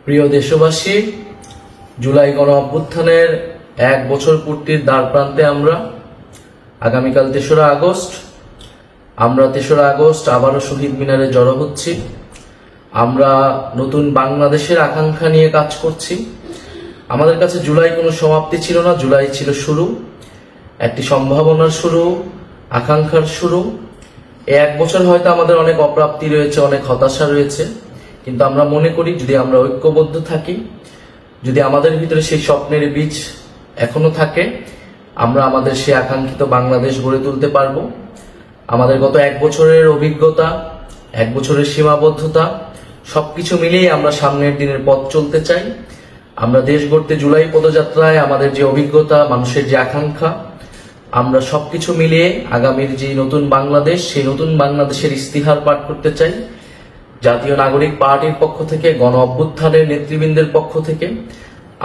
প্রিয় দেশবাসী, জুলাই গণ অভ্যুত্থানের 1 বছর পূর্তির দ্বার প্রান্তে আমরা। আগামীকাল 3রা আগস্ট। আমরা 3রা আগস্ট আবারও শহীদ মিনারে জড়ো হচ্ছি। আমরা নতুন বাংলাদেশের আকাঙ্ক্ষা নিয়ে কাজ করছি। আমাদের কাছে জুলাই কোনো সমাপ্তি ছিল না, জুলাই ছিল শুরু, একটি সম্ভাবনার শুরু, আকাঙ্ক্ষার শুরু। এই 1 বছর হয়তো আমাদের অনেক অপ্রাপ্তি রয়েছে, অনেক হতাশা রয়েছে, কিন্তু আমরা মনে করি যদি আমরা ঐক্যবদ্ধ থাকি, যদি আমাদের ভিতরে সেই স্বপ্নের বীজ এখনো থাকে, আমরা আমাদের সেই আকাঙ্ক্ষিত বাংলাদেশ গড়ে তুলতে পারবো। আমাদের গত 1 বছরের অভিজ্ঞতা, 1 বছরের সীমাবদ্ধতা সবকিছু মিলিয়ে আমরা সামনের দিনের পথ চলতে চাই। আমরা দেশ গড়তে জুলাই পদযাত্রায় আমাদের যে অভিজ্ঞতা, মানুষের যে আকাঙ্ক্ষা, আমরা সবকিছু মিলিয়ে আগামীর যে নতুন বাংলাদেশ, সেই নতুন বাংলাদেশের ইস্তিহার পাঠ করতে চাই। জাতীয় নাগরিক পার্টির পক্ষ থেকে, গণ অভ্যুত্থানের নেতৃবৃন্দের পক্ষ থেকে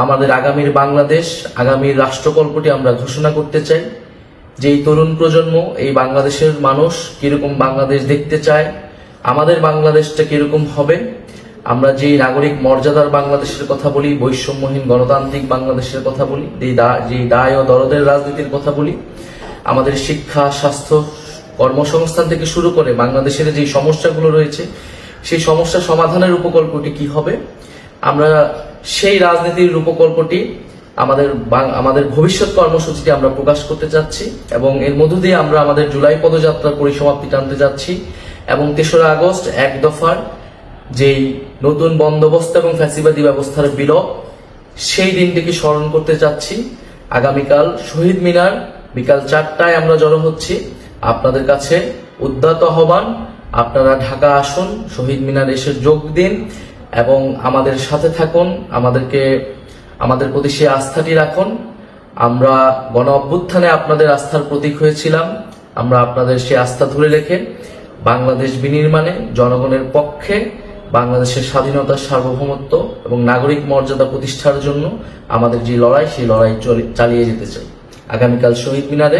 আমাদের আগামীর বাংলাদেশ, আগামীর রাষ্ট্রকল্পটি আমরা ঘোষণা করতে চাই। যে এই তরুণ প্রজন্ম, এই বাংলাদেশের মানুষ কিরকম বাংলাদেশ দেখতে চায়, আমাদের বাংলাদেশটা কিরকম হবে, আমরা যেই নাগরিক মর্যাদার বাংলাদেশের কথা বলি, বৈষম্যহীন গণতান্ত্রিক বাংলাদেশের কথা বলি, যে দায় ও দরদের রাজনীতির কথা বলি, আমাদের শিক্ষা, স্বাস্থ্য, কর্মসংস্থান থেকে শুরু করে বাংলাদেশের যে সমস্যাগুলো রয়েছে, সেই সমস্যা সমাধানের উপকল্পটি কি হবে, আমরা সেই রাজনীতির উপকল্পটি আমাদের ভবিষ্যৎ কর্মসূচিটি আমরা প্রকাশ করতে যাচ্ছি এবং এর মধ্য দিয়ে আমরা আমাদের জুলাই পদযাত্রার পরিসমাপ্তি টানতে যাচ্ছি এবং 3রা আগস্ট 1 দফার যেই নতুন বন্দোবস্ত এবং ফ্যাসিবাদী ব্যবস্থার বিলোপ, সেই দিনটিকে স্মরণ করতে যাচ্ছি। আগামীকাল শহীদ মিনার বিকাল 4টায় আমরা জড়ো হচ্ছি। আপনাদের কাছে উদ্যত আহ্বান, আপনারা ঢাকা আসুন, শহীদ মিনার এসে যোগ দিন এবং আমাদের সাথে থাকুন, আমাদের প্রতি সেই আস্থাটি রাখুন। আমরা গণ অভ্যুত্থানে আপনাদের আস্থার প্রতীক হয়েছিলাম। আমরা আপনাদের সেই আস্থা ধরে রেখে বাংলাদেশ বিনির্মাণে জনগণের পক্ষে, বাংলাদেশের স্বাধীনতা, সার্বভৌমত্ব এবং নাগরিক মর্যাদা প্রতিষ্ঠার জন্য আমাদের যে লড়াই, সেই লড়াই চালিয়ে যেতে চাই। আগামীকাল শহীদ মিনারে